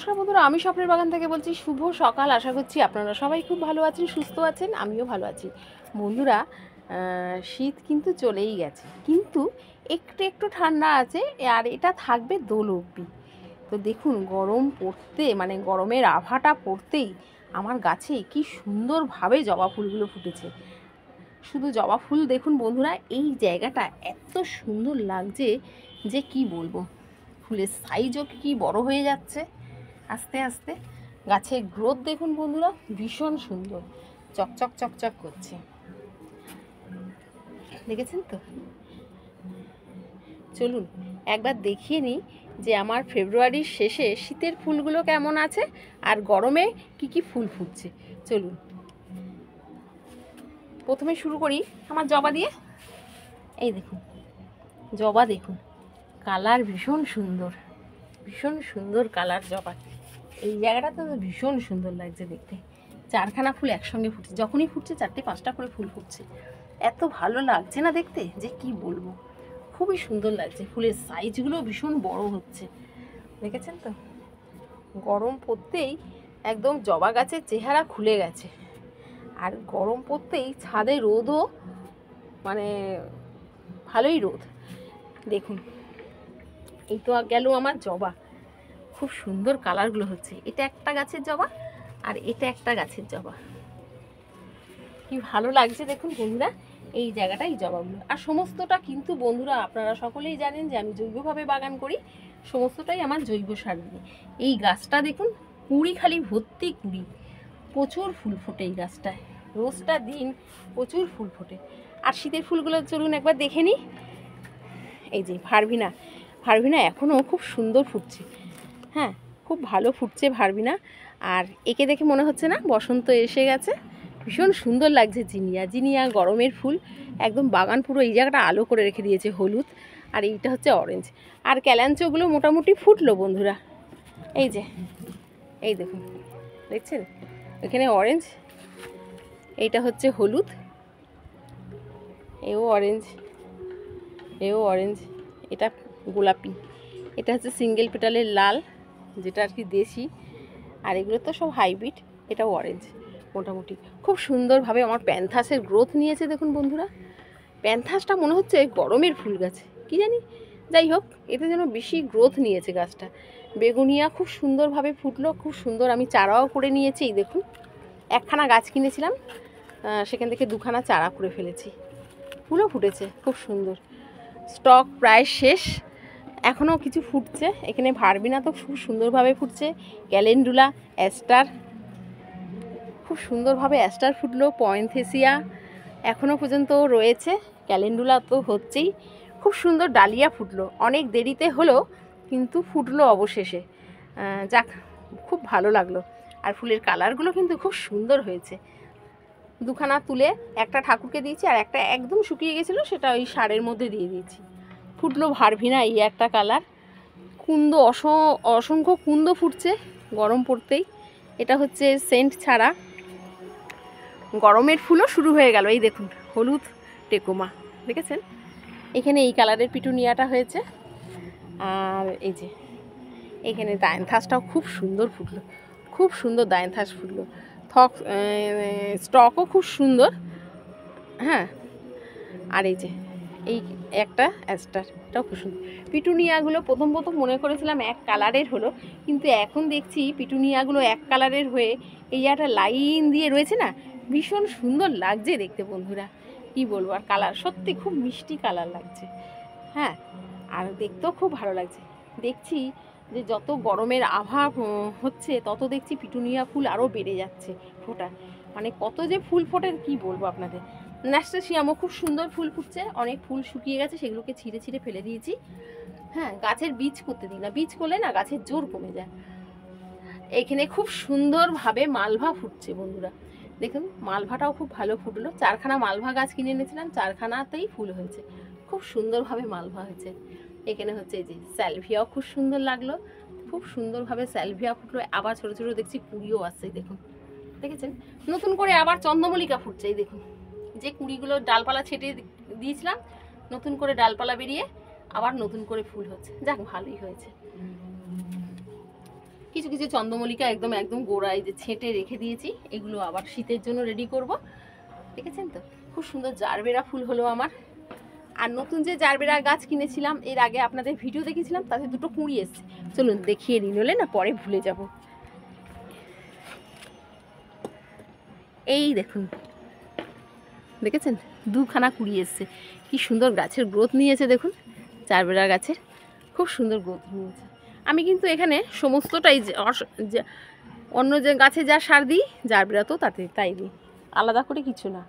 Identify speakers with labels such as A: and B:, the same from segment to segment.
A: নমস্কার বন্ধুরা, আমি স্বপ্নের বাগান থেকে বলছি। শুভ সকাল। আশা করছি আপনারা সবাই খুব ভালো আছেন, সুস্থ আছেন, আমিও ভালো আছি। বন্ধুরা, শীত কিন্তু চলেই গেছে, কিন্তু একটু একটু ঠান্ডা আছে, আর এটা থাকবে দোল অবধি। তো দেখুন, গরম পড়তে মানে গরমের আভাটা পড়তেই আমার গাছে কি সুন্দরভাবে জবা ফুলগুলো ফুটেছে। শুধু জবা ফুল দেখুন বন্ধুরা, এই জায়গাটা এত সুন্দর লাগছে যে কি বলবো। ফুলের সাইজও কি বড় হয়ে যাচ্ছে আস্তে আস্তে। গাছের গ্রোথ দেখুন বন্ধুরা, ভীষণ সুন্দর, চকচক চকচক করছে। দেখেছেন তো? চলুন একবার দেখিয়ে নিই যে আমার ফেব্রুয়ারির শেষে শীতের ফুলগুলো কেমন আছে আর গরমে কি কি ফুল ফুটছে। চলুন প্রথমে শুরু করি আমার জবা দিয়ে। এই দেখুন জবা, দেখুন কালার ভীষণ সুন্দর, ভীষণ সুন্দর কালার জবা। এই জায়গাটা তো ভীষণ সুন্দর লাগছে দেখতে। 4খানা ফুল একসঙ্গে ফুটছে, যখনই ফুটছে 4টে 5টা করে ফুল ফুটছে। এত ভালো লাগছে না দেখতে যে কি বলবো, খুবই সুন্দর লাগছে। ফুলের সাইজগুলো ভীষণ বড় হচ্ছে, দেখেছেন তো? গরম পড়তেই একদম জবা গাছের চেহারা খুলে গেছে, আর গরম পড়তেই ছাদে রোদও মানে ভালোই রোদ। দেখুন এই তো গেল আমার জবা, খুব সুন্দর কালারগুলো হচ্ছে। এটা একটা গাছের জবা আর এটা একটা গাছের জবা, কি ভালো লাগছে দেখুন বন্ধুরা এই জায়গাটা, এই জবাগুলো। আর সমস্তটা কিন্তু বন্ধুরা আপনারা সকলেই জানেন যে আমি জৈবভাবে বাগান করি, সমস্তটাই আমার জৈব সার দিয়ে। এই গাছটা দেখুন কুড়ি, খালি ভর্তি কুড়ি, প্রচুর ফুল ফোটে এই গাছটায়, রোজটা দিন প্রচুর ফুল ফোটে। আর শীতের ফুলগুলো চলুন একবার দেখে নিই। এই যে ভারবিনা, ভারবিনা এখনও খুব সুন্দর ফুটছে, হ্যাঁ খুব ভালো ফুটছে ভারবিনা। আর একে দেখে মনে হচ্ছে না বসন্ত এসে গেছে? ভীষণ সুন্দর লাগছে জিনিয়া। জিনিয়া গরমের ফুল, একদম বাগান পুরো এই জায়গাটা আলো করে রেখে দিয়েছে হলুদ। আর এইটা হচ্ছে অরেঞ্জ। আর ক্যালাঞ্চোগুলো মোটামুটি ফুটলো বন্ধুরা। এই যে এই দেখুন, দেখছেন এখানে অরেঞ্জ, এইটা হচ্ছে হলুদ, এও অরেঞ্জ, এও অরেঞ্জ, এটা গোলাপি, এটা হচ্ছে সিঙ্গেল পেটালের লাল, যেটা আর কি দেশি। আর এগুলো তো সব হাইব্রিড। এটাও অরেঞ্জ। মোটামুটি খুব সুন্দরভাবে আমার প্যান্থাসের গ্রোথ নিয়েছে দেখুন বন্ধুরা। প্যান্থাসটা মনে হচ্ছে গরমের ফুল গাছ, কি জানি, যাই হোক এতে যেন বেশি গ্রোথ নিয়েছে গাছটা। বেগুনিয়া খুব সুন্দরভাবে ফুটলো, খুব সুন্দর। আমি চারাও করে নিয়েছি, এই দেখুন একখানা গাছ কিনেছিলাম, সেখান থেকে 2খানা চারা করে ফেলেছি, ফুলও ফুটেছে খুব সুন্দর। স্টক প্রায় শেষ, এখনও কিছু ফুটছে। এখানে ভারবিনা তো খুব সুন্দরভাবে ফুটছে, ক্যালেন্ডুলা, অ্যাস্টার, খুব সুন্দরভাবে অ্যাস্টার ফুটলো, পয়েন্থেসিয়া এখনও পর্যন্ত রয়েছে, ক্যালেন্ডুলা তো হচ্ছেই। খুব সুন্দর ডালিয়া ফুটলো, অনেক দেরিতে হলো কিন্তু ফুটলো অবশেষে। যাক, খুব ভালো লাগলো। আর ফুলের কালারগুলো কিন্তু খুব সুন্দর হয়েছে। 2খানা তুলে একটা ঠাকুরকে দিয়েছি, আর একটা একদম শুকিয়ে গেছিলো, সেটা ওই সারের মধ্যে দিয়ে দিয়েছি। ফুটলো ভারবিনা, এই একটা কালার। কুন্দ, অসংখ্য কুন্দ ফুটছে গরম পড়তেই। এটা হচ্ছে সেন্ট ছাড়া, গরমের ফুলও শুরু হয়ে গেল। এই দেখুন হলুদ টেকোমা, দেখেছেন? এখানে এই কালারের পিটুনিয়াটা হয়েছে। আর এই যে এখানে ডায়ান্থাসটাও খুব সুন্দর ফুটলো, খুব সুন্দর ডায়ান্থাস ফুটলো। স্টকও খুব সুন্দর, হ্যাঁ। আর এই যে এই একটা অ্যাস্টার, এটাও খুব সুন্দর। পিটুনিয়াগুলো প্রথম প্রথম মনে করেছিলাম এক কালারের হলো, কিন্তু এখন দেখছি পিটুনিয়াগুলো এক কালারের হয়ে এই একটা লাইন দিয়ে রয়েছে না, ভীষণ সুন্দর লাগছে দেখতে বন্ধুরা, কি বলবো। আর কালার সত্যি খুব মিষ্টি কালার লাগছে, হ্যাঁ। আর দেখতেও খুব ভালো লাগছে। দেখছি যে যত গরমের আভা হচ্ছে তত দেখছি পিটুনিয়া ফুল আরও বেড়ে যাচ্ছে ফোটা, মানে কত যে ফুল ফোটে কি বলবো আপনাদের। ন্যাস্টাসিয়ামও খুব সুন্দর ফুল ফুটছে, অনেক ফুল শুকিয়ে গেছে, সেগুলোকে ছিঁড়ে ছিঁড়ে ফেলে দিয়েছি, হ্যাঁ। গাছের বীজ করতে দিই না, বীজ করলে না গাছের জোর কমে যায়। এখানে খুব সুন্দরভাবে মালভা ফুটছে বন্ধুরা, দেখুন মালভাটাও খুব ভালো ফুটলো। 4খানা মালভা গাছ কিনে এনেছিলাম, 4খানাতেই ফুল হয়েছে, খুব সুন্দরভাবে মালভা হয়েছে। এখানে হচ্ছে এই যে স্যালভিয়াও খুব সুন্দর লাগলো, খুব সুন্দরভাবে স্যালভিয়া ফুটলো। আবার ছোটো ছোটো দেখছি কুড়িও আসছে, দেখুন দেখেছেন? নতুন করে আবার চন্দ্রমল্লিকা ফুটছে, এই দেখুন যে কুড়িগুলো ডালপালা ছেটে দিয়েছিলাম, নতুন করে ডালপালা বেরিয়ে আবার নতুন করে ফুল হচ্ছে। যাক, ভালোই হয়েছে। কিছু কিছু চন্দ্রমল্লিকা একদম একদম গোড়া এই যে ছেঁটে রেখে দিয়েছি, এগুলো আবার শীতের জন্য রেডি করব। দেখেছেন তো খুব সুন্দর জারবেরা ফুল হলো আমার। আর নতুন যে জারবেরা গাছ কিনেছিলাম এর আগে আপনাদের ভিডিও দেখেছিলাম, তাতে দুটো কুঁড়ি এসছে, চলুন দেখিয়ে নিই, নইলে না পরে ভুলে যাব। এই দেখুন, দেখেছেন দুখানা কুঁড়ি এসছে, কি সুন্দর গাছের গ্রোথ নিয়েছে দেখুন, জারবেরা গাছের খুব সুন্দর গ্রোথ নিয়েছে। আমি কিন্তু এখানে সমস্তটাই অন্য যে গাছে যা সার দিই জারবেরা তো তাতে তাই দিই, আলাদা করে কিছু না।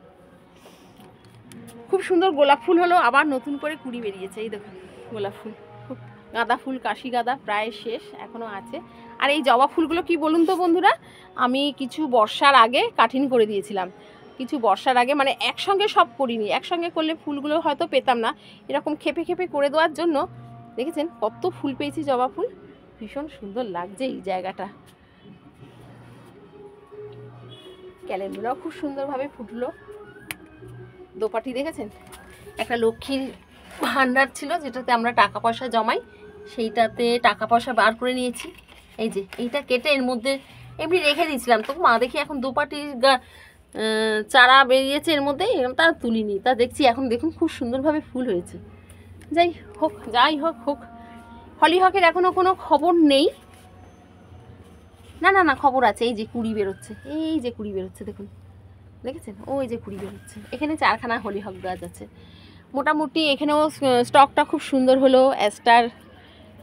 A: খুব সুন্দর গোলাপ ফুল হলো, আবার নতুন করে কুঁড়ি বেরিয়েছে। এই দেখুন গোলাপ ফুল, খুব গাঁদা ফুল, কাশি গাঁদা প্রায় শেষ, এখনও আছে। আর এই জবা ফুলগুলো কি বলুন তো বন্ধুরা, আমি কিছু বর্ষার আগে কাটিং করে দিয়েছিলাম, কিছু বর্ষার আগে, মানে একসঙ্গে সব করিনি, একসঙ্গে করলে ফুলগুলো হয়তো পেতাম না, এরকম খেপে খেপে করে দেওয়ার জন্য দেখেছেন কত ফুল পেয়েছি জবা ফুল, ভীষণ সুন্দর লাগছে এই জায়গাটা। ক্যালেন্ডুলাও খুব সুন্দরভাবে ফুটলো। দোপাটি দেখেছেন, একটা লক্ষ্মীর ভাণ্ডার ছিল যেটাতে আমরা টাকা পয়সা জমাই, সেইটাতে টাকা পয়সা বার করে নিয়েছি। এই যে এইটা কেটে এর মধ্যে এমনি রেখে দিয়েছিলাম, তো মা দেখি এখন দোপাটির চারা বেরিয়েছে এর মধ্যে, তা তুলিনি, তা দেখছি এখন দেখুন খুব সুন্দরভাবে ফুল হয়েছে। যাই হোক হলিহকের এখনও কোনো খবর নেই। না খবর আছে, এই যে কুড়ি বেরোচ্ছে, এই যে কুড়ি বেরোচ্ছে দেখুন, দেখেছেন ওই যে কুড়ি বেরোচ্ছে। এখানে 4খানা হলিহক গাছ আছে মোটামুটি, এখানেও স্টকটা খুব সুন্দর হলো। অ্যাস্টার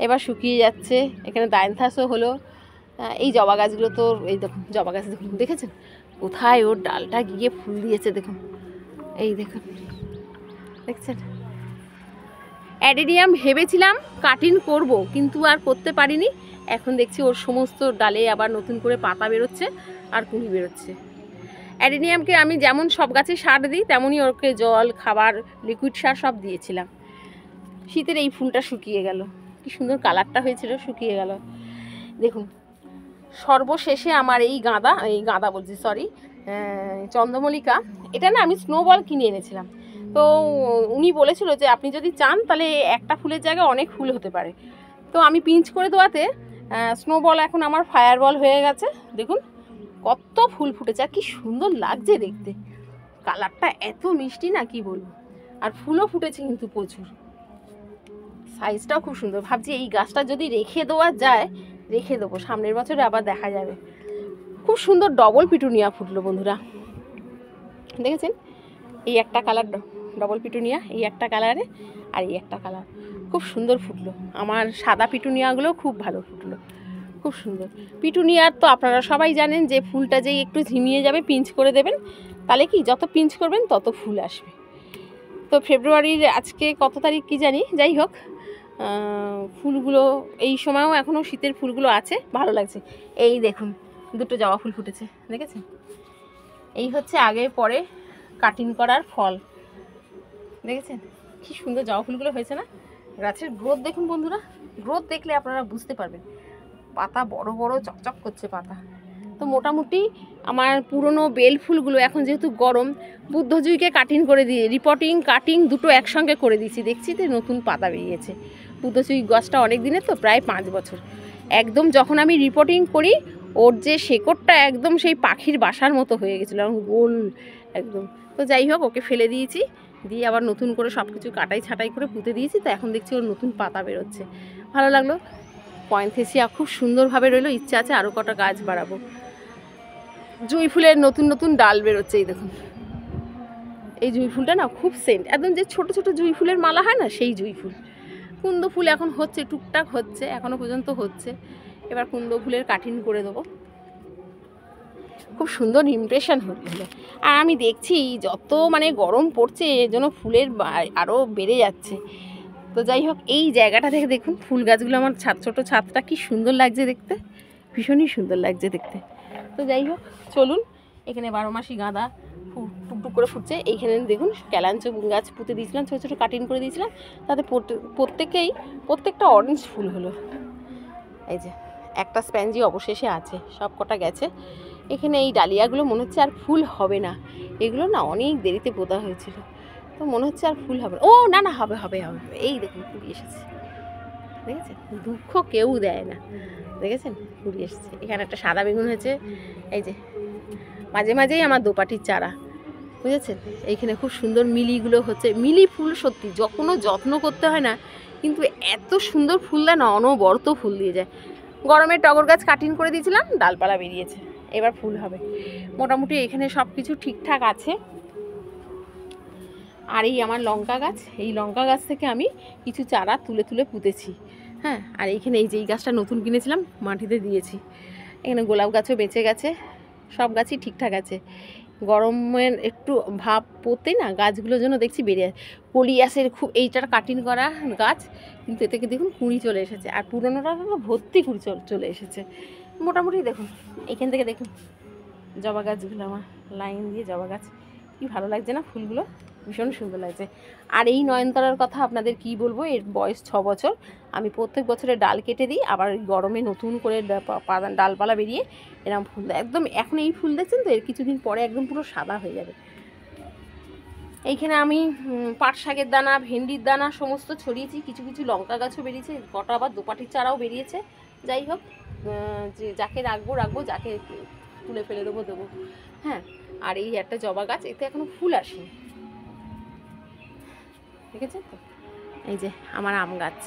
A: এবার শুকিয়ে যাচ্ছে, এখানে ডায়ান্থাসও হলো। এই জবা গাছগুলো তো এই দেখুন, জবা গাছ দেখুন, দেখেছেন কোথায় ওর ডালটা গিয়ে ফুল দিয়েছে দেখুন, এই দেখুন দেখছেন। অ্যাডেনিয়াম ভেবেছিলাম কাটিং করব, কিন্তু আর করতে পারিনি। এখন দেখছি ওর সমস্ত ডালে আবার নতুন করে পাতা বেরোচ্ছে আর কুঁড়ি বেরোচ্ছে। অ্যাডেনিয়ামকে আমি যেমন সব গাছে সার দিই, তেমনই ওকে জল, খাবার, লিকুইড সার সব দিয়েছিলাম। শীতের এই ফুলটা শুকিয়ে গেল, কি সুন্দর কালারটা হয়েছিল, শুকিয়ে গেল দেখুন। সর্বশেষে আমার এই গাঁদা বলছি, সরি, চন্দ্রমল্লিকা, এটা না আমি স্নোবল কিনে এনেছিলাম। তো উনি বলেছিল যে আপনি যদি চান তাহলে একটা ফুলের জায়গায় অনেক ফুল হতে পারে। তো আমি পিঞ্চ করে দেওয়াতে স্নোবল এখন আমার ফায়ার বল হয়ে গেছে। দেখুন কত ফুল ফুটেছে, আর কি সুন্দর লাগছে দেখতে, কালারটা এত মিষ্টি না কি বলবো। আর ফুলও ফুটেছে কিন্তু প্রচুর, সাইজটাও খুব সুন্দর। ভাবছি এই গাছটা যদি রেখে দেওয়া যায়, রেখে দেবো, সামনের বছরে আবার দেখা যাবে। খুব সুন্দর ডবল পিটুনিয়া ফুটলো বন্ধুরা, দেখেছেন এই একটা কালার ডবল পিটুনিয়া, এই একটা কালারে আর এই একটা কালার, খুব সুন্দর ফুটলো। আমার সাদা পিটুনিয়াগুলো খুব ভালো ফুটলো, খুব সুন্দর। পিটুনিয়ার তো আপনারা সবাই জানেন যে ফুলটা যেই একটু ঝিমিয়ে যাবে পিঞ্চ করে দেবেন, তাহলে কি যত পিঞ্চ করবেন তত ফুল আসবে। তো ফেব্রুয়ারির আজকে কত তারিখ কি জানি, যাই হোক ফুলগুলো এই সময়ও এখনও শীতের ফুলগুলো আছে, ভালো লাগছে। এই দেখুন দুটো জবা ফুল ফুটেছে, দেখেছেন, এই হচ্ছে আগে পরে কাটিং করার ফল, দেখেছেন কি সুন্দর জবা ফুলগুলো হয়েছে না। গাছের গ্রোথ দেখুন বন্ধুরা, গ্রোথ দেখলে আপনারা বুঝতে পারবেন, পাতা বড় বড় চকচক করছে পাতা। তো মোটামুটি আমার পুরনো বেল ফুলগুলো এখন যেহেতু গরম, বুদ্ধজুইকে কাটিং করে দিয়ে রিপোর্টিং কাটিং দুটো একসঙ্গে করে দিয়েছি, দেখছি যে নতুন পাতা বেরিয়েছে। বুদ্ধজুই গাছটা অনেক দিনের, তো প্রায় 5 বছর। একদম যখন আমি রিপোর্টিং করি ওর যে শেকড়টা একদম সেই পাখির বাসার মতো হয়ে গেছিলো, গোল একদম। তো যাই হোক ওকে ফেলে দিয়েছি, দিয়ে আবার নতুন করে সব কিছু কাটাই ছাটাই করে পুঁতে দিয়েছি। তো এখন দেখছি ওর নতুন পাতা বেরোচ্ছে, ভালো লাগলো। পয়েন্থেসিয়া খুব সুন্দরভাবে রইলো, ইচ্ছা আছে আরও কটা গাছ বাড়াবো। জুঁই ফুলের নতুন নতুন ডাল বেরোচ্ছে, এই দেখুন এই জুঁই ফুলটা না খুব সেন্ট, একদম যে ছোট ছোট জুঁই ফুলের মালা হয় না, সেই জুঁই ফুল। কুন্দ ফুল এখন হচ্ছে, টুকটাক হচ্ছে, এখনও পর্যন্ত হচ্ছে। এবার কুন্দ ফুলের কাটিং করে দেবো, খুব সুন্দর ইমপ্রেশন হলো। আর আমি দেখছি যত মানে গরম পড়ছে এর জন্য ফুলের আরও বেড়ে যাচ্ছে। তো যাই হোক এই জায়গাটা থেকে দেখুন ফুল গাছগুলো, আমার ছোটো ছাদটা কি সুন্দর লাগছে দেখতে, ভীষণই সুন্দর লাগছে দেখতে। তো যাই হোক চলুন, এখানে 12 মাসি গাঁদা টুকটুক করে ফুটছে। এইখানে দেখুন ক্যালাঞ্চো গাছ পুঁতে দিয়েছিলাম, ছোটো ছোটো কাটিং করে দিয়েছিলাম, তাতে প্রত্যেকটা অরেঞ্জ ফুল হলো। এই যে একটা স্প্যানজি অবশেষে আছে, সব কটা গেছে। এখানে এই ডালিয়াগুলো মনে হচ্ছে আর ফুল হবে না, এগুলো না অনেক দেরিতে পোঁতা হয়েছিল, তো মনে হচ্ছে আর ফুল হবে না। ও না হবে। এই দেখুন কুড়ি এসেছে, দেখেছেন, দুঃখ কেউ দেয় না। দেখেছেন কুড়ি এসেছে। এখানে একটা সাদা বেগুন হয়েছে, এই যে মাঝে মাঝেই আমার দোপাটির চারা, বুঝেছেন। এইখানে খুব সুন্দর মিলিগুলো হচ্ছে, মিলি ফুল সত্যি কোনো যত্ন করতে হয় না, কিন্তু এত সুন্দর ফুল দেয় না, অনবরত ফুল দিয়ে যায়। গরমের টগর গাছ কাটিং করে দিয়েছিলাম, ডালপালা বেরিয়েছে, এবার ফুল হবে। মোটামুটি এখানে সব কিছু ঠিকঠাক আছে। আর এই আমার লঙ্কা গাছ, এই লঙ্কা গাছ থেকে আমি কিছু চারা তুলে তুলে পুঁতেছি। হ্যাঁ, আর এইখানে এই যে এই গাছটা নতুন কিনেছিলাম, মাটিতে দিয়েছি। এখানে গোলাপ গাছও বেঁচে গেছে, সব গাছই ঠিকঠাক আছে। গরমের একটু ভাব পড়তেই না গাছগুলোর জন্য দেখছি বেরিয়ে কলিয়াসের খুব, এইটার কাটিং করা গাছ, কিন্তু এ থেকে দেখুন কুঁড়ি চলে এসেছে, আর পুরোনোটা তো ভর্তি কুঁড়ি চলে এসেছে। মোটামুটি দেখুন এইখান থেকে দেখুন জবা গাছগুলো, আমার লাইন দিয়ে জবা গাছ, কি ভালো লাগছে না ফুলগুলো, ভীষণ সুন্দর লাগছে। আর এই নয়নতারার কথা আপনাদের কি বলবো, এর বয়স 6 বছর। আমি প্রত্যেক বছরে ডাল কেটে দিই, আবার গরমে নতুন করে ডালপালা বেরিয়ে এরকম ফুল দেয়। একদম এখন এই ফুল দেখছেন তো, এর কিছুদিন পরে একদম পুরো সাদা হয়ে যাবে। এইখানে আমি পাট শাকের দানা, ভেন্ডির দানা সমস্ত ছড়িয়েছি, কিছু কিছু লঙ্কা গাছও বেরিয়েছে, কটা আবার দোপাটির চারাও বেরিয়েছে। যাই হোক, যে যাকে রাখবো, যাকে তুলে ফেলে দেবো। হ্যাঁ, আর এই একটা জবা গাছ, এতে এখনো ফুল আসেনি, দেখেছেন তো। এই যে আমার আম গাছ,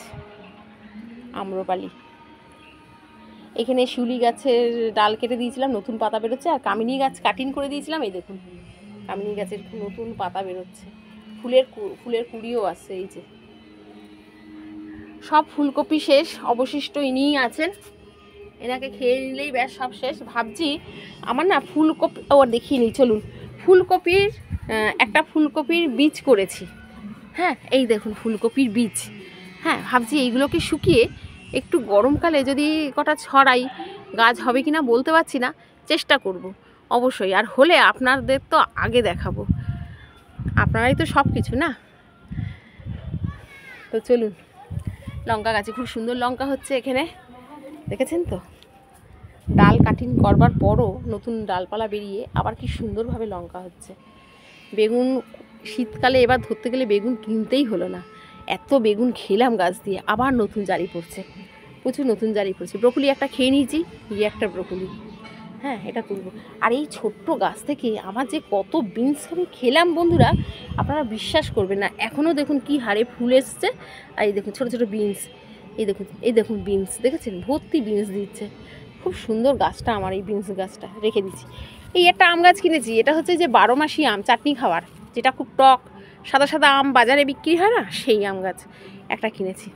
A: আম্রপালি। এখানে শিউলি গাছের ডাল কেটে দিয়েছিলাম, নতুন পাতা বেরোচ্ছে। আর কামিনী গাছ কাটিং করে দিয়েছিলাম, এই দেখুন কামিনী গাছের নতুন পাতা বেরোচ্ছে, ফুলের কুঁড়িও আসছে। এই যে সব ফুলকপি শেষ, অবশিষ্ট ইনিই আছেন, এনাকে খেয়ে নিলেই ব্যাস সব শেষ। ভাবছি আমার না ফুলকপি, ও দেখিয়ে নিই চলুন। একটা ফুলকপির বীজ করেছি, হ্যাঁ এই দেখুন ফুলকপির বীজ। হ্যাঁ, ভাবছি এইগুলোকে শুকিয়ে একটু গরমকালে যদি কটা ছড়াই, গাছ হবে কিনা বলতে পারছি না, চেষ্টা করব অবশ্যই। আর হলে আপনাদের তো আগে দেখাবো, আপনারাই তো সব কিছু না। তো চলুন, লঙ্কা গাছে খুব সুন্দর লঙ্কা হচ্ছে এখানে, দেখেছেন তো। ডাল কাটিং করবার পরও নতুন ডালপালা বেরিয়ে আবার কি সুন্দরভাবে লঙ্কা হচ্ছে। বেগুন শীতকালে এবার ধরতে গেলে বেগুন কিনতেই হলো না, এত বেগুন খেলাম গাছ দিয়ে। আবার নতুন জারি পড়ছে, প্রচুর নতুন জারি পড়ছে। ব্রকুলি একটা খেয়ে নিয়েছি, একটা ব্রকুলি, হ্যাঁ এটা তুলবো। আর এই ছোট্ট গাছ থেকে আমার যে কত বিনস আমি খেলাম বন্ধুরা, আপনারা বিশ্বাস করবেন না। এখনও দেখুন কি হারে ফুল এসছে, আর এই দেখুন ছোটো ছোটো বিনস, এই দেখুন বিনস, দেখেছেন ভর্তি বিনস দিচ্ছে। খুব সুন্দর গাছটা আমার, এই বিনস গাছটা রেখে দিচ্ছি। এই একটা আম গাছ কিনেছি, এটা হচ্ছে যে 12 মাসি আম, চাটনি খাওয়ার, যেটা খুব টক সাদা সাদা আম বাজারে বিক্রি হয় না, সেই আম গাছ একটা কিনেছি।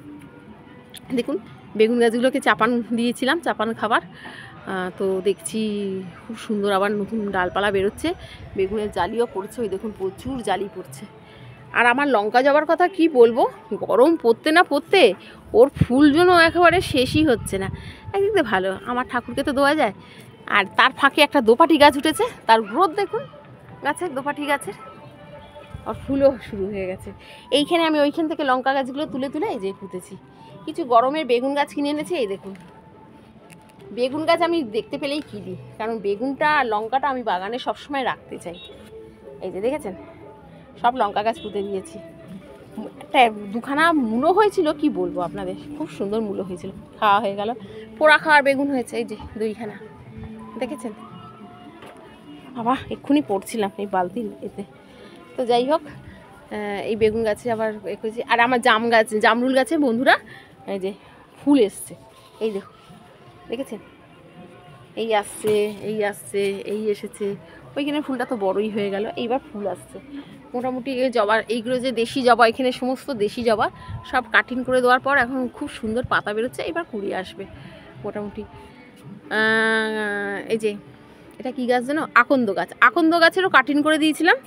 A: দেখুন বেগুন গাছগুলোকে চাপান দিয়েছিলাম, চাপান খাবার, তো দেখছি খুব সুন্দর আবার নতুন ডালপালা বেরোচ্ছে, বেগুনের জালিও পড়ছে, ওই দেখুন প্রচুর জালি পড়ছে। আর আমার লঙ্কা জবার কথা কি বলবো, গরম পড়তে না পড়তে ওর ফুল যেন একেবারে শেষই হচ্ছে না। একদিক দিয়ে ভালো, আমার ঠাকুরকে তো দেওয়া যায়। আর তার ফাঁকে একটা দোপাটি গাছ উঠেছে, তার গ্রোথ দেখুন গাছের, দোপাটি গাছের, আর ফুলও শুরু হয়ে গেছে। এইখানে আমি ওইখান থেকে লঙ্কা গাছগুলো তুলে তুলে এই যে পুঁতেছি। কিছু গরমের বেগুন গাছ কিনে এনেছি, এই দেখুন বেগুন গাছ আমি দেখতে পেলেই কিনি, কারণ বেগুনটা আর লঙ্কাটা আমি বাগানে সবসময় রাখতে চাই। এই যে দেখেছেন সব লঙ্কা গাছ পুঁতে দিয়েছি। একটা দুখানা মূলো হয়েছিল, কি বলবো আপনাদের, খুব সুন্দর মূলো হয়েছিল, খাওয়া হয়ে গেল। পোড়া খাওয়ার বেগুন হয়েছে, এই যে 2খানা, দেখেছেন। বাবা এক্ষুনি পড়ছিলাম এই বালতির এতে। তো যাই হোক, এই বেগুন গাছে আবার করেছি। আর আমার জামরুল গাছে বন্ধুরা এই যে ফুল এসছে, এই দেখুন, দেখেছেন এই আসছে, এই এসেছে। ওইখানে ফুলটা তো বড়ই হয়ে গেল, এইবার ফুল আসছে। মোটামুটি জবা, এইগুলো যে দেশি জবা, এখানে সমস্ত দেশি জবা সব কাটিং করে দেওয়ার পর এখন খুব সুন্দর পাতা বেরোচ্ছে, এবার কুড়ি আসবে মোটামুটি। এই যে এটা কি গাছ যেন, আকন্দ গাছেরও কাটিং করে দিয়েছিলাম,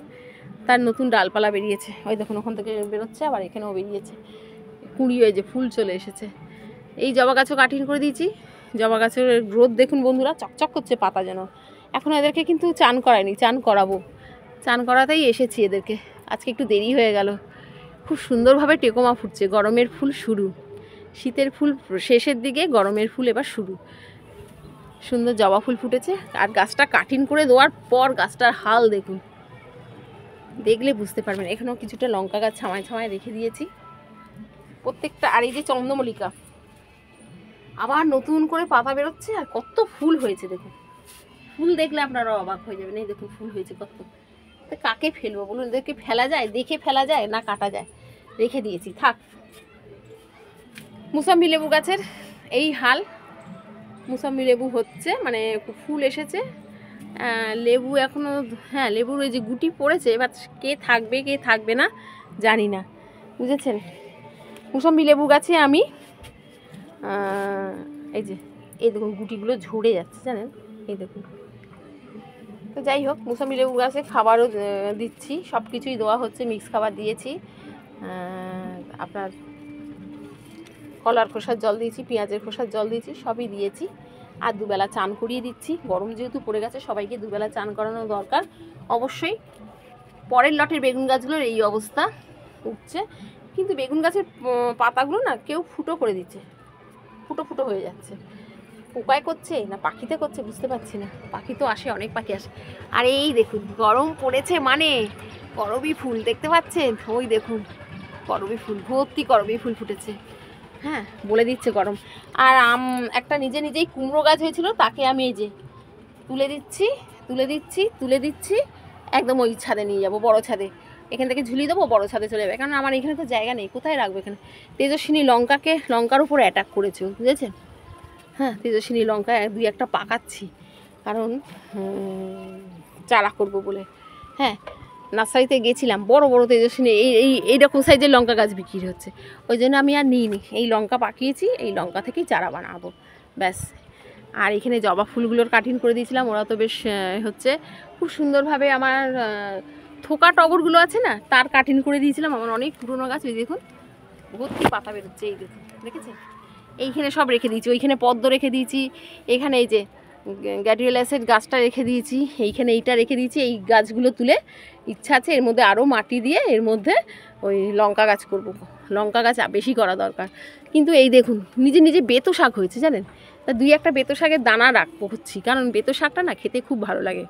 A: তার নতুন ডালপালা বেরিয়েছে, ওই দেখুন ওখান থেকে বেরোচ্ছে, আবার এখানেও বেরিয়েছে কুঁড়ি, এই যে ফুল চলে এসেছে। এই জবা গাছও কাটিং করে দিয়েছি, জবা গাছের গ্রোথ দেখুন বন্ধুরা, চকচক করছে পাতা যেন। এখন এদেরকে কিন্তু চান করায়নি, চান করাবো, চান করাতেই এসেছি এদেরকে, আজকে একটু দেরি হয়ে গেল। খুব সুন্দরভাবে টেকোমা ফুটছে, গরমের ফুল শুরু, শীতের ফুল শেষের দিকে, গরমের ফুল এবার শুরু। সুন্দর জবা ফুল ফুটেছে, আর গাছটা কাটিং করে দেওয়ার পর গাছটার হাল দেখুন, দেখলে বুঝতে পারবেন। এখানেও কিছুটা লঙ্কা গাছ ছামায় ছামায় রেখে দিয়েছি প্রত্যেকটা। আর এই যে চন্দ্রমল্লিকা, আবার নতুন করে পাতা বেরোচ্ছে, আর কত ফুল হয়েছে দেখুন। ফুল দেখলে আপনারা অবাক হয়ে যাবেন। এই দেখুন ফুল হয়েছে কত। তো কাকে ফেলবো বলুন, এদেরকে ফেলা যায়? দেখে ফেলা যায় না কাটা যায়? রেখে দিয়েছি, থাক। মুসাম্বি লেবু গাছের এই হাল। মুসাম্বি লেবু হচ্ছে, মানে ফুল এসেছে, লেবু এখনও, হ্যাঁ লেবুর ওই যে গুটি পড়েছে, এবার কে থাকবে কে থাকবে না জানি না, বুঝেছেন। মুসাম্বি লেবু গাছে আমি এই যে এই দেখুন গুটিগুলো ঝরে যাচ্ছে জানেন, এই দেখুন। তো যাই হোক, মুসাম্বি লেবু গাছে খাবারও দিচ্ছি, সব কিছুই দেওয়া হচ্ছে, মিক্স খাবার দিয়েছি, আপনার কলার খোসার জল দিয়েছি, পেঁয়াজের খোসার জল দিয়েছি, সবই দিয়েছি। আর দুবেলা চান করিয়ে দিচ্ছি, গরম যেহেতু পড়ে গেছে, সবাইকে দুবেলা চান করানো দরকার অবশ্যই। পরের লটের বেগুন গাছগুলোর এই অবস্থা উঠছে, কিন্তু বেগুন গাছের পাতাগুলো না কেউ ফুটো করে দিচ্ছে, ফুটো ফুটো হয়ে যাচ্ছে। পোকায় করছে না পাখিতে করছে বুঝতে পারছি না। পাখি তো আসে, অনেক পাখি আসে। আর এই দেখুন গরম পড়েছে মানে করবী ফুল দেখতে পাচ্ছেন, ওই দেখুন করবী ফুল, ভর্তি করবী ফুল ফুটেছে। হ্যাঁ বলে দিচ্ছে গরম। আর একটা নিজেই কুমড়ো গাছ হয়েছিল, তাকে আমি এই যে তুলে দিচ্ছি একদম ওই ছাদে নিয়ে যাব, বড় ছাদে। এখান থেকে ঝুলিয়ে দেবো, বড় ছাদে চলে যাবে, কারণ আমার এখানে তো জায়গা নেই, কোথায় রাখবো এখানে। তেজস্বিনী লঙ্কার উপর অ্যাটাক করেছে, বুঝেছেন। হ্যাঁ তেজস্বিনী লঙ্কা দুই একটা পাকাচ্ছি, কারণ চারা করবো বলে। হ্যাঁ নার্সারিতে গেছিলাম, বড় বড় তেজস্বিনী এইরকম সাইজের লঙ্কা গাছ বিক্রি হচ্ছে, ওই জন্য আমি আর নিইনি। এই লঙ্কা পাকিয়েছি, এই লঙ্কা থেকেই চারা বানাবো ব্যাস। আর এখানে জবা ফুলগুলোর কাটিং করে দিয়েছিলাম, ওরা তো বেশ হচ্ছে খুব সুন্দরভাবে। আমার থোকা টগরগুলো আছে না, তার কাটিং করে দিয়েছিলাম। আমার অনেক পুরনো গাছ, ওই দেখুন ভর্তি পাতা বেরোচ্ছে, এই দেখুন দেখেছেন। এইখানে সব রেখে দিয়েছি, ওইখানে পদ্ম রেখে দিয়েছি, এখানে এই যে গ্যাডিওলাসের গাছটা রেখে দিয়েছি, এইখানে এইটা রেখে দিয়েছি। এই গাছগুলো তুলে ইচ্ছা আছে এর মধ্যে আরও মাটি দিয়ে এর মধ্যে ওই লঙ্কা গাছ করব। লঙ্কা গাছ বেশি করা দরকার। কিন্তু এই দেখুন নিজে বেতো শাক হয়েছে জানেন, তা দুই একটা বেতো শাকের দানা করছি, কারণ বেতো শাকটা না খেতে খুব ভালো লাগে,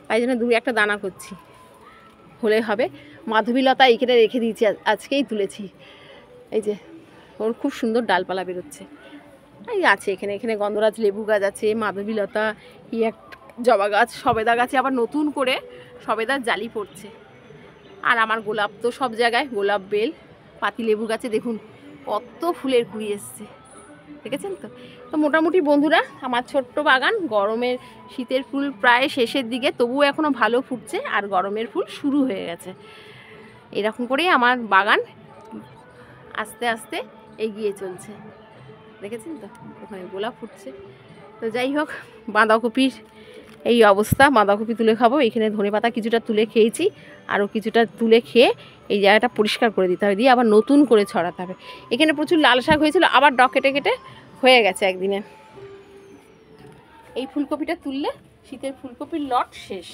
A: তাই জন্য দুই একটা দানা করছি, হলে হবে। মাধবীলতা এইখানে রেখে দিয়েছি, আজকেই তুলেছি। এই যে ওর খুব সুন্দর ডালপালা বেরোচ্ছে। এই আছে এখানে গন্ধরাজ লেবু গাছ আছে, মাধবীলতা, এই এক জবা গাছ, সবেদা গাছে আবার নতুন করে সবেদার জালি পড়ছে। আর আমার গোলাপ তো সব জায়গায়, গোলাপ, বেল, পাতি লেবু গাছে দেখুন কত ফুলের কুড়ি এসছে, দেখেছেন তো। তো মোটামুটি বন্ধুরা আমার ছোট্ট বাগান, গরমের শীতের ফুল প্রায় শেষের দিকে, তবুও এখনও ভালো ফুটছে, আর গরমের ফুল শুরু হয়ে গেছে। এরকম করেই আমার বাগান আস্তে আস্তে এগিয়ে চলছে, দেখেছেন তো। ওখানে গোলাপ ফুটছে। তো যাই হোক, বাঁধাকপির এই অবস্থা, বাঁধাকপি তুলে খাবো। এখানে ধনেপাতা কিছুটা তুলে খেয়েছি, আরও কিছুটা তুলে খেয়ে এই জায়গাটা পরিষ্কার করে দিতে হবে, দিয়ে আবার নতুন করে ছড়াতে হবে। এখানে প্রচুর লাল শাক হয়েছিল, আবার ডগ কেটে হয়ে গেছে একদিনে। এই ফুলকপিটা তুললে শীতের ফুলকপির লট শেষ।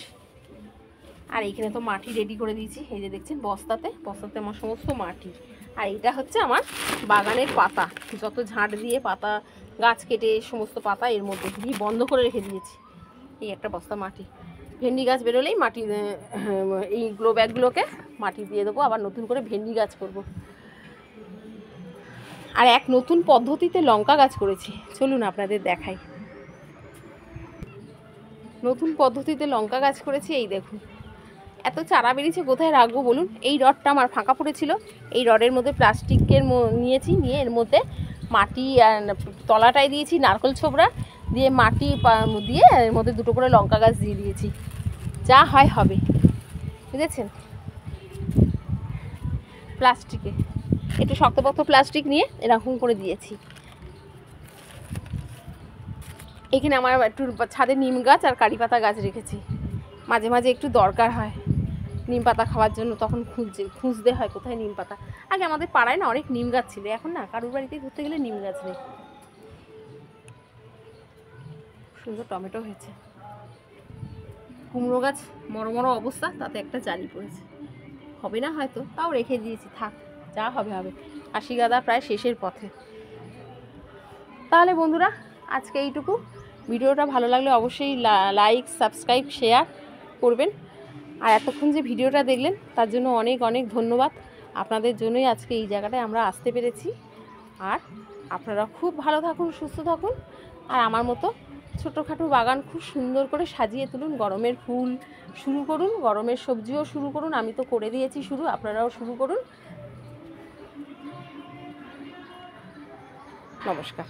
A: আর এইখানে তো মাটি রেডি করে দিয়েছি, এই যে দেখছেন বস্তাতে আমার সমস্ত মাটি। আর এটা হচ্ছে আমার বাগানের পাতা, যত ঝাঁট দিয়ে পাতা গাছ কেটে সমস্ত পাতা এর মধ্যে দিয়ে বন্ধ করে রেখে দিয়েছি। এই একটা বস্তা মাটি, ভেন্ডি গাছ বেরোলেই মাটি, এই গ্লো ব্যাগগুলোকে মাটি দিয়ে দেবো, আবার নতুন করে ভেন্ডি গাছ করব। আর এক নতুন পদ্ধতিতে লঙ্কা গাছ করেছি, চলুন আপনাদের দেখাই। নতুন পদ্ধতিতে লঙ্কা গাছ করেছি, এই দেখুন এত চারা বেরিয়েছে, কোথায় রাখবো বলুন। এই রডটা আমার ফাঁকা পড়েছিল, এই রডের মধ্যে প্লাস্টিকের নিয়েছি, নিয়ে এর মধ্যে মাটি আর তলাটায় দিয়েছি নারকেল ছোবড়া দিয়ে, মাটি দিয়ে এর মধ্যে দুটো করে লঙ্কা গাছ দিয়ে দিয়েছি, যা হয় হবে, বুঝেছেন। প্লাস্টিকে একটু শক্তপোক্ত প্লাস্টিক নিয়ে এরকম করে দিয়েছি। এখানে আমার একটু ছাদে নিম গাছ আর কারি পাতা গাছ রেখেছি, মাঝে মাঝে একটু দরকার হয় নিম পাতা খাওয়ার জন্য, তখন খুঁজতে হয় কোথায় নিম পাতা। আগে আমাদের পাড়ায় না অনেক নিম গাছ ছিল, এখন না কারুর বাড়িতে ঘুরতে গেলে নিম গাছ নেই। সুন্দর টমেটো হয়েছে, কুমড়ো গাছ মরো অবস্থা, তাতে একটা জালি পড়েছে, হবে না হয়তো, তাও রেখে দিয়েছি, থাক যা হবে হবে। কাশি গাদা প্রায় শেষের পথে। তাহলে বন্ধুরা আজকে এইটুকু। ভিডিওটা ভালো লাগলে অবশ্যই লাইক, সাবস্ক্রাইব, শেয়ার করবেন। আর এতক্ষণ যে ভিডিওটা দেখলেন তার জন্য অনেক অনেক ধন্যবাদ। আপনাদের জন্যই আজকে এই জায়গাটায় আমরা আসতে পেরেছি। আর আপনারা খুব ভালো থাকুন, সুস্থ থাকুন, আর আমার মতো ছোটোখাটো বাগান খুব সুন্দর করে সাজিয়ে তুলুন। গরমের ফুল শুরু করুন, গরমের সবজিও শুরু করুন। আমি তো করে দিয়েছি শুরু, আপনারাও শুরু করুন। নমস্কার।